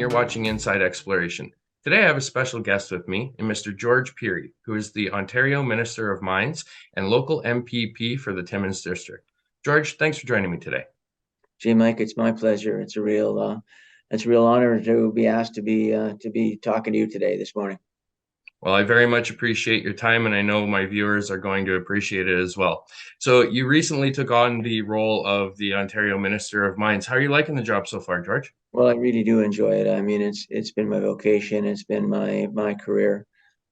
you're watching Insidexploration. Today I have a special guest with me, Mr. George Pirie, who is the Ontario Minister of Mines and local MPP for the Timmins District. George, thanks for joining me today. Gee, Mike, it's my pleasure. It's a real honor to be asked to be talking to you today this morning. Well, I very much appreciate your time, and I know my viewers are going to appreciate it as well. So, you recently took on the role of the Ontario Minister of Mines. How are you liking the job so far, George? Well, I really do enjoy it. I mean, it's been my vocation. It's been my career.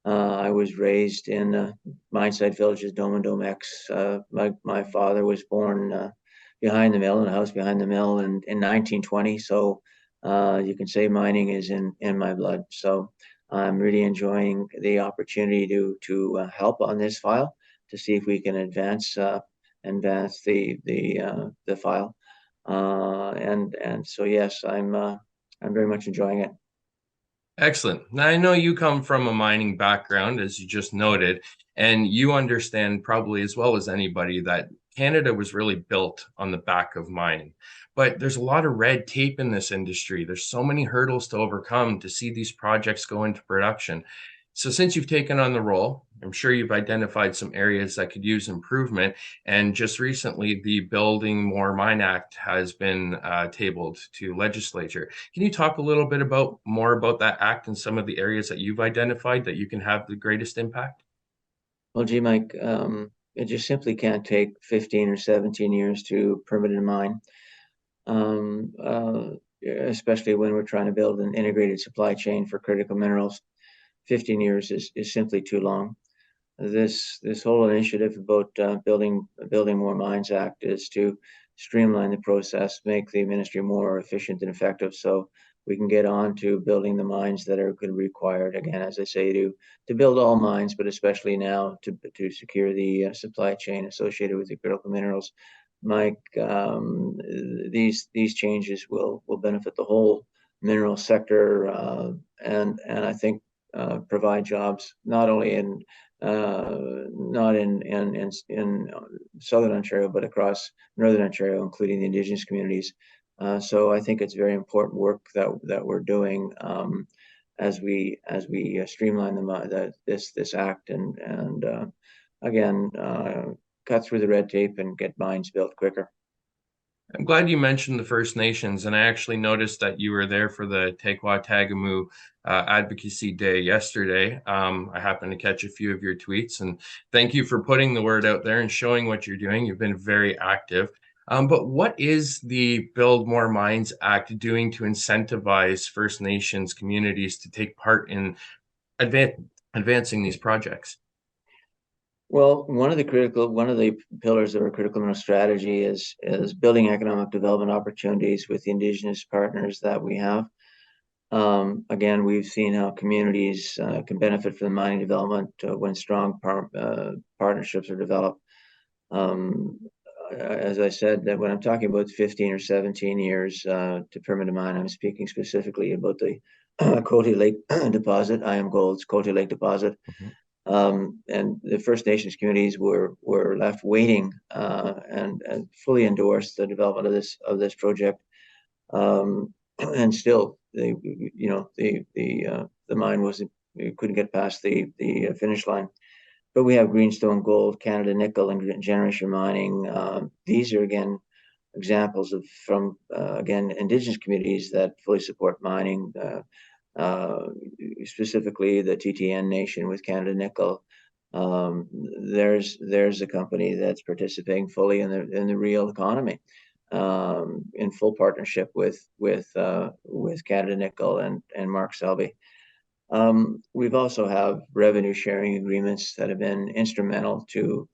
I was raised in mine site villages, Dome and Dome X. My father was born behind the mill in a house behind the mill in 1920. So you can say mining is in my blood. So I'm really enjoying the opportunity to help on this file to see if we can advance the file. And so yes, I'm very much enjoying it. Excellent. Now, I know you come from a mining background, as you just noted, and you understand probably as well as anybody that Canada was really built on the back of mining. But there's a lot of red tape in this industry. There's so many hurdles to overcome to see these projects go into production. So, since you've taken on the role, I'm sure you've identified some areas that could use improvement. And just recently, the Building More Mine Act has been tabled to legislature. Can you talk a little bit about more about that act and some of the areas that you've identified that you can have the greatest impact? Well, gee, Mike, it just simply can't take 15 or 17 years to permit a mine, um, uh, especially when we're trying to build an integrated supply chain for critical minerals. 15 years is simply too long. This whole initiative about building more mines act is to streamline the process, make the ministry more efficient and effective, so we can get on to building the mines that are going to be required. Again, as I say, to build all mines, but especially now to secure the supply chain associated with the critical minerals. Mike, these changes will benefit the whole mineral sector, and I think provide jobs not only not in southern Ontario, but across northern Ontario, including the Indigenous communities. So I think it's very important work that we're doing as we streamline this act and again cut through the red tape and get mines built quicker. I'm glad you mentioned the First Nations, and I actually noticed that you were there for the Tequah Tagamu Advocacy Day yesterday. I happened to catch a few of your tweets, and thank you for putting the word out there and showing what you're doing. You've been very active. But what is the Build More Mines Act doing to incentivize First Nations communities to take part in advancing these projects? Well, one of the pillars of our critical mineral strategy is building economic development opportunities with the Indigenous partners that we have. Again, we've seen how communities can benefit from the mining development when strong partnerships are developed. Um, as I said, that when I'm talking about 15 or 17 years to permit a mine, I'm speaking specifically about the Cote Lake deposit, IAMGOLD's Cote Lake deposit. Mhm. And the First Nations communities were left waiting and fully endorsed the development of this project. And still, the mine wasn't couldn't get past the finish line. But we have Greenstone Gold, Canada Nickel, and Generation Mining. These are again examples of from again Indigenous communities that fully support mining. Uh, Specifically the TTN Nation with Canada Nickel. There's a company that's participating fully in the real economy, in full partnership with Canada Nickel and Mark Selby. We've also have revenue sharing agreements that have been instrumental to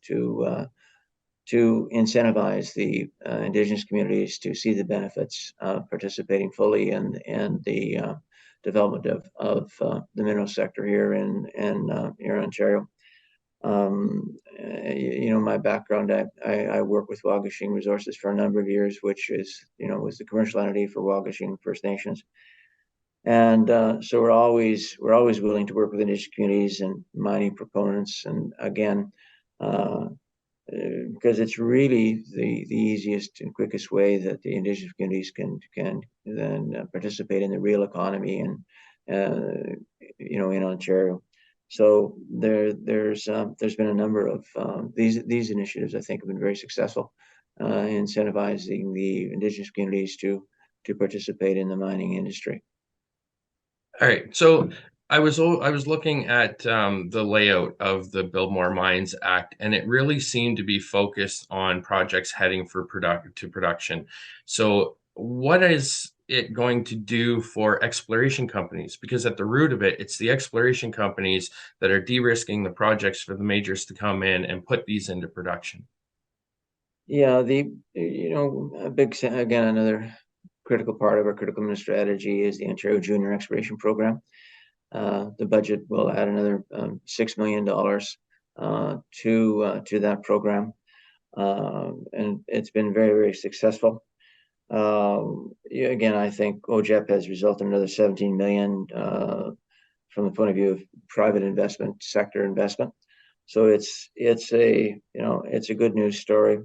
incentivize the Indigenous communities to see the benefits of participating fully in the development of the mineral sector here in Ontario. My background, I work with Waugashing Resources for a number of years, which is, was the commercial entity for Waugashing First Nations. And so we're always willing to work with Indigenous communities and mining proponents. And again, uh, because it's really the easiest and quickest way that the Indigenous communities can then participate in the real economy and in Ontario. So there's been a number of these initiatives I think have been very successful, incentivizing the Indigenous communities to participate in the mining industry. All right. So I was looking at the layout of the Build More Mines Act, and it really seemed to be focused on projects heading for production. So what is it going to do for exploration companies? Because at the root of it, it's the exploration companies that are de-risking the projects for the majors to come in and put these into production. Yeah, a big again another critical part of our critical mineral strategy is the Ontario Junior Exploration Program. The budget will add another $6 million to that program, and it's been very, very successful. Yeah, again, I think OJEP has resulted in another 17 million from the point of view of private investment, sector investment. So it's a good news story.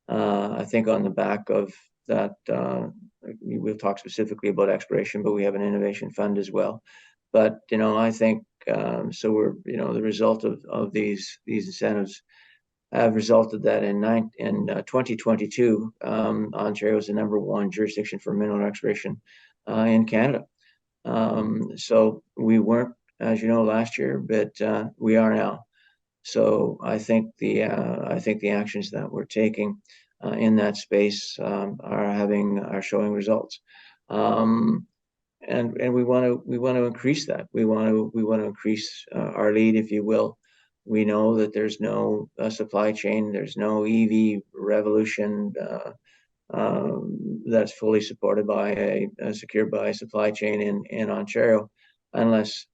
I think on the back of that, we'll talk specifically about exploration, but we have an innovation fund as well. But I think so. The result of these incentives have resulted that in 2022, Ontario is the #1 jurisdiction for mineral exploration in Canada. So we weren't, as you know, last year, but we are now. So I think the actions that we're taking in that space are showing results. And we want to increase that. We want to increase our lead, if you will. We know that there's no supply chain, there's no EV revolution that's fully supported by secured by a supply chain in Ontario, unless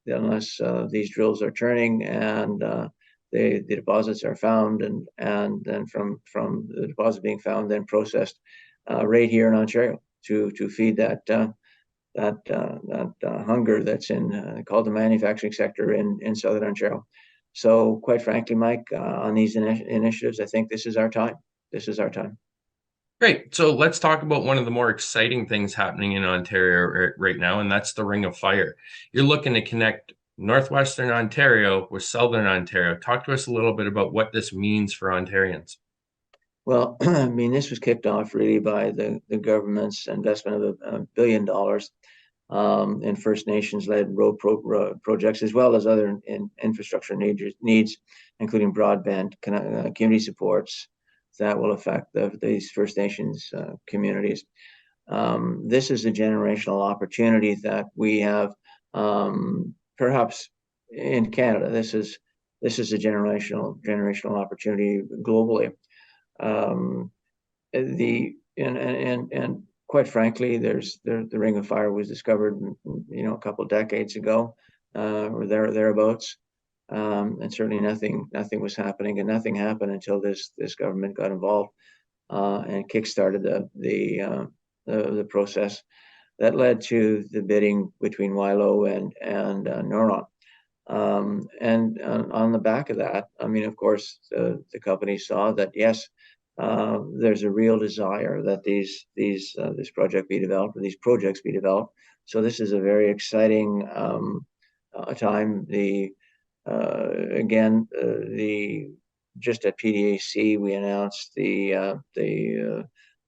these drills are turning and the deposits are found, and then from the deposit being found, then processed right here in Ontario to feed that hunger that's in called the manufacturing sector in Southern Ontario. So, quite frankly, Mike, on these initiatives, I think this is our time. This is our time. Great. So let's talk about one of the more exciting things happening in Ontario right now, and that's the Ring of Fire. You're looking to connect Northwestern Ontario with Southern Ontario. Talk to us a little bit about what this means for Ontarians. Well, I mean, this was kicked off really by the government's investment of $1 billion in First Nations-led road projects, as well as other infrastructure needs, including broadband community supports that will affect these First Nations communities. This is a generational opportunity that we have, perhaps in Canada. This is a generational opportunity globally. And quite frankly, the Ring of Fire was discovered, a couple of decades ago, or thereabouts, and certainly nothing was happening, and nothing happened until this government got involved and kickstarted the process that led to the bidding between Wilo and Neuron. And on the back of that, I mean, of course, the company saw that yes, there's a real desire that this project be developed, or these projects be developed. So this is a very exciting time. Just at PDAC, we announced the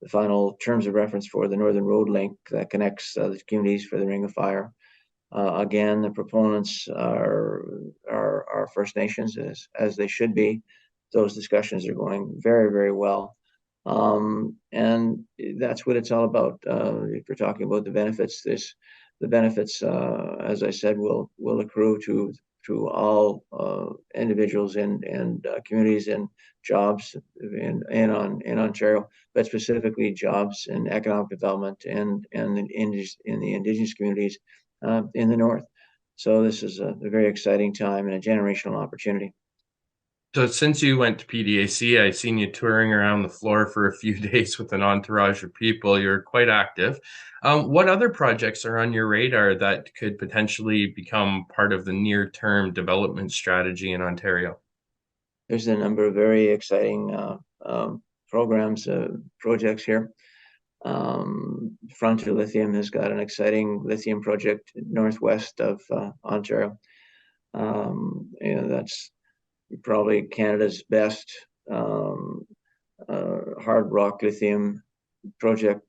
final terms of reference for the Northern Road Link that connects the communities for the Ring of Fire. Again, the proponents are First Nations, as they should be. Those discussions are going very, very well. And that's what it's all about. If we're talking about the benefits, as I said, will accrue to all individuals and communities and jobs in Ontario, but specifically jobs and economic development and in the Indigenous communities in the North. So this is a very exciting time and a generational opportunity. So since you went to PDAC, I've seen you touring around the floor for a few days with an entourage of people. You're quite active. What other projects are on your radar that could potentially become part of the near-term development strategy in Ontario? there's a number of very exciting programs, projects here. Frontier Lithium has got an exciting lithium project northwest of Ontario. That's probably Canada's best hard rock lithium project.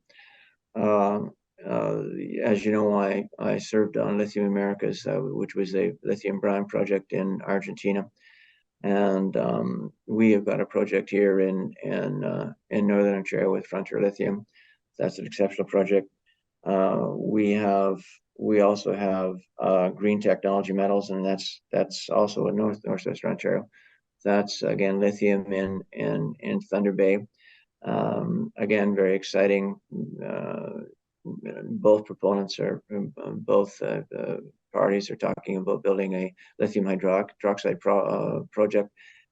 Uh, as you know, I served on Lithium Americas, which was a lithium brine project in Argentina, and we have got a project here in Northern Ontario with Frontier Lithium. That's an exceptional project. We also have Green Technology Metals, and that's also in northwest Ontario. That's again lithium in Thunder Bay. Again, very exciting. Both proponents are both parties are talking about building a lithium hydroxide project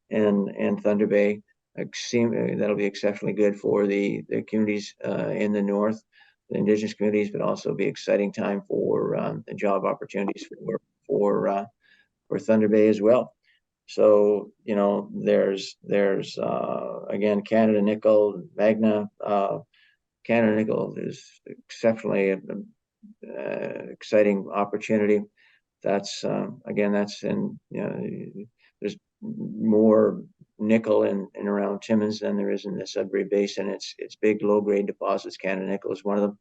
in Thunder Bay. That'll be exceptionally good for the communities in the north, the Indigenous communities, but also be exciting time for job opportunities for Thunder Bay as well. So there's again Canada Nickel, Magna. Canada Nickel is exceptionally exciting opportunity. That's again, that's in there's more nickel in around Timmins than there is in the Sudbury Basin. It's big low grade deposits. Canada Nickel is one of them.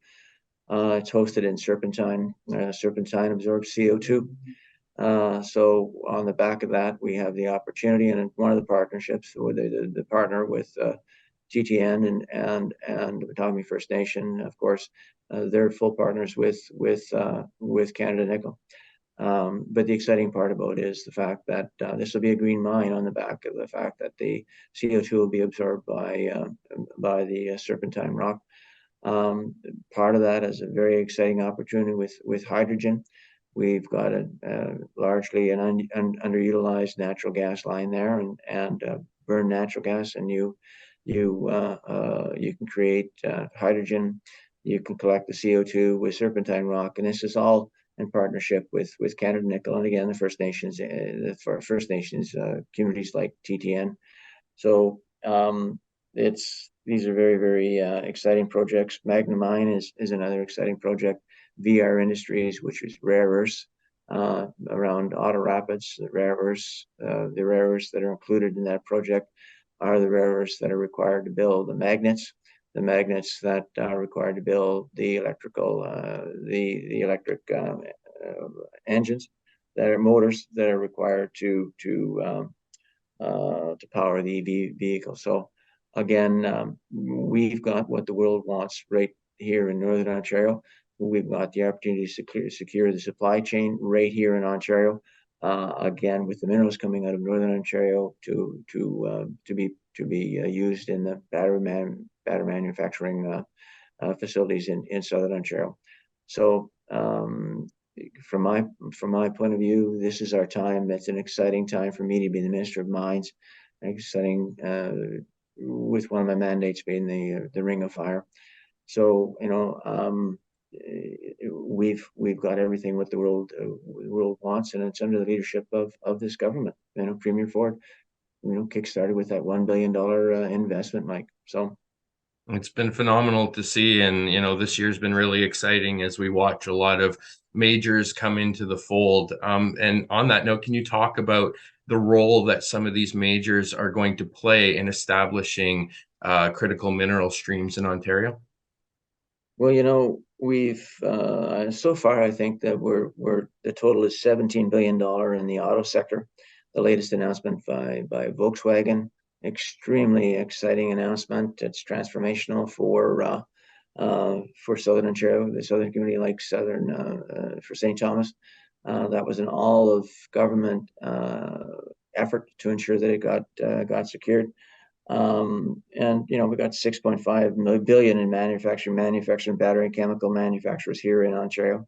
It's hosted in serpentine. Serpentine absorbs CO2. So on the back of that, we have the opportunity, and one of the partnerships, or the partner with TTN and the Outagamie First Nation, of course, they're full partners with Canada Nickel. But the exciting part about it is the fact that this will be a green mine on the back of the fact that the CO2 will be absorbed by the serpentine rock. Part of that is a very exciting opportunity with hydrogen. We've got a largely an underutilized natural gas line there, and burn natural gas, and you can create hydrogen. You can collect the CO2 with serpentine rock, and this is all in partnership with Canada Nickel, and again the First Nations, communities like TTN. So these are very, very exciting projects. Magna Mine is another exciting project. VR Industries, which is rare earths around Otter Rapids. The rare earths that are included in that project are the rare earths that are required to build the magnets that are required to build the electric engines, that are motors that are required to power the EV vehicle. So again, we've got what the world wants right here in Northern Ontario. We've got the opportunity to secure the supply chain right here in Ontario. Again, with the minerals coming out of Northern Ontario to be used in the battery manufacturing facilities in Southern Ontario. So from my point of view, this is our time. It's an exciting time for me to be the Minister of Mines. Exciting, with one of my mandates being the Ring of Fire. So we've got everything what the world wants, and it's under the leadership of this government. Premier Ford, kickstarted with that $1 billion investment, Mike. So it's been phenomenal to see, and this year's been really exciting as we watch a lot of majors come into the fold. And on that note, can you talk about the role that some of these majors are going to play in establishing critical mineral streams in Ontario? Well, we've so far I think that the total is $17 billion in the auto sector. The latest announcement by Volkswagen, extremely exciting announcement. It's transformational for Southern Ontario, the southern community, like for St. Thomas. That was an all of government effort to ensure that it got secured. And we got 6.5 billion in manufacturing battery and chemical manufacturers here in Ontario.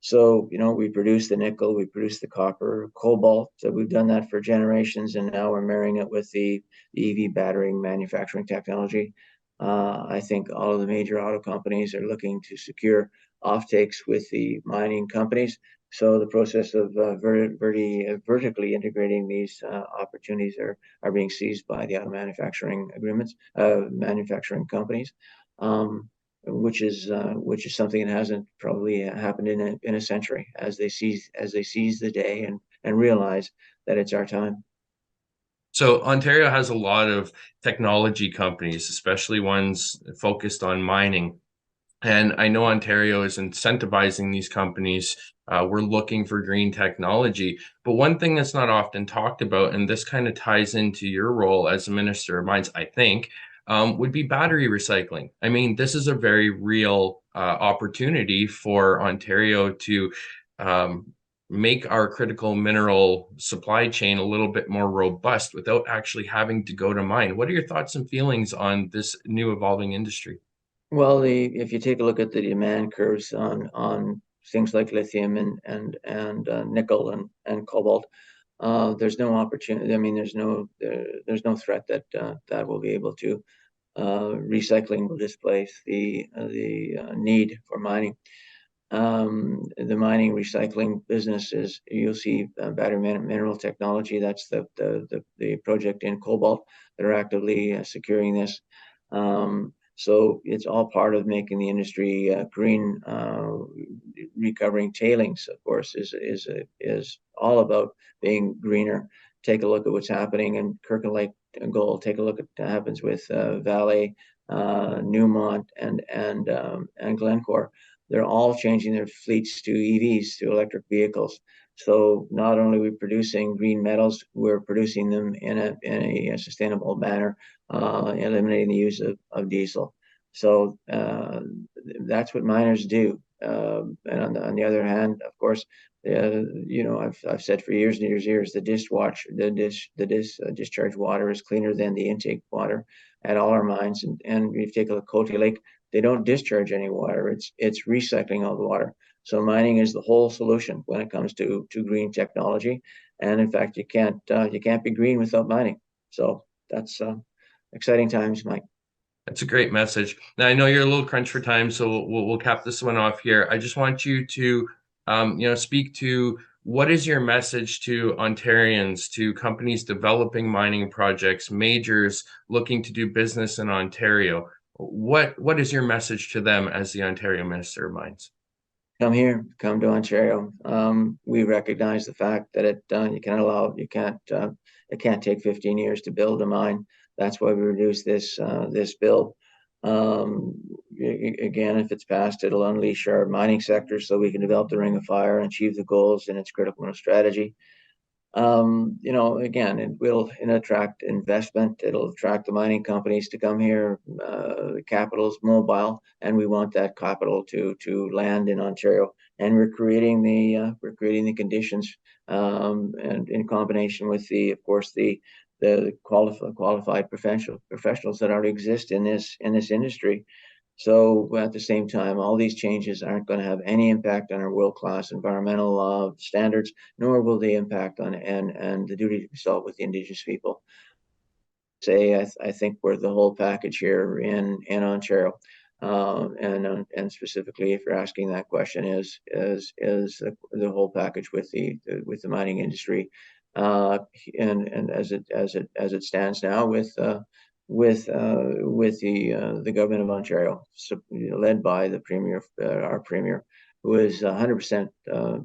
So we produce the nickel, we produce the copper, cobalt. So we've done that for generations, and now we're marrying it with the EV battery manufacturing technology. I think all of the major auto companies are looking to secure offtakes with the mining companies. So the process of vertically integrating these opportunities are being seized by the auto manufacturing manufacturing companies, which is something that hasn't probably happened in a century, as they seize the day and realize that it's our time. So Ontario has a lot of technology companies, especially ones focused on mining. And I know Ontario is incentivizing these companies. We're looking for green technology. But one thing that's not often talked about, and this kind of ties into your role as a Minister of Mines, I think, would be battery recycling. I mean, this is a very real opportunity for Ontario to um, make our critical mineral supply chain a little bit more robust without actually having to go to mine. What are your thoughts and feelings on this new evolving industry? Well, if you take a look at the demand curves on things like lithium and nickel and cobalt, there's no opportunity. I mean, there's no threat that that will be able to recycling will displace the need for mining. The mining recycling business is, you'll see battery mineral technology. That's the project in cobalt that are actively securing this. So it's all part of making the industry green. Recovering tailings, of course, is all about being greener. Take a look at what's happening in Kirkland Lake Gold. Take a look at what happens with Vale, Newmont, and Glencore. They're all changing their fleets to EVs, to electric vehicles. So not only are we producing green metals, we're producing them in a sustainable manner, eliminating the use of diesel. So that's what miners do. And on the other hand, of course, I've said for years and years, the discharge water is cleaner than the intake water at all our mines. And if you take a look at Cote Lake, they don't discharge any water. It's recycling all the water. So mining is the whole solution when it comes to green technology. And in fact, you can't be green without mining. So that's exciting times, Mike. That's a great message. Now I know you're a little crunch for time, so we'll cap this one off here. I just want you to, speak to what is your message to Ontarians, to companies developing mining projects, majors looking to do business in Ontario. What is your message to them as the Ontario Minister of Mines? Come here, come to Ontario. We recognize the fact that it can't take 15 years to build a mine. That's why we reduced this bill. Again, if it's passed, it'll unleash our mining sector so we can develop the Ring of Fire and achieve the goals in its critical mineral strategy. Again, it'll attract investment. It'll attract the mining companies to come here. The capital's mobile, and we want that capital to land in Ontario. And we're creating the conditions, and in combination with of course, the qualified professionals that already exist in this industry. So at the same time, all these changes aren't going to have any impact on our world-class environmental standards, nor will they impact on and the duty to consult with the Indigenous people. I think we're the whole package here in Ontario, and specifically, if you're asking that question, is the whole package with the mining industry, and as it stands now with the government of Ontario, led by the premier, our premier, who is 100%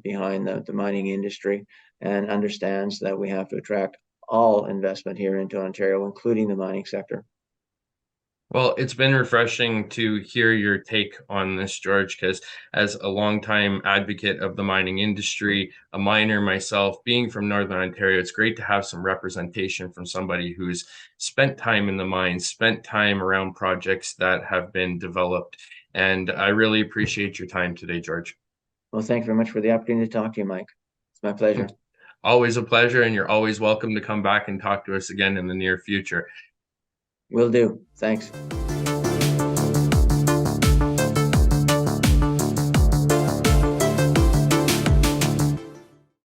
behind the mining industry and understands that we have to attract all investment here into Ontario, including the mining sector. Well, it's been refreshing to hear your take on this, George, because as a longtime advocate of the mining industry, a miner myself, being from Northern Ontario, it's great to have some representation from somebody who's spent time in the mines, spent time around projects that have been developed. And I really appreciate your time today, George. Well, thanks very much for the opportunity to talk to you, Mike. It's my pleasure. Always a pleasure, and you're always welcome to come back and talk to us again in the near future. Will do. Thanks.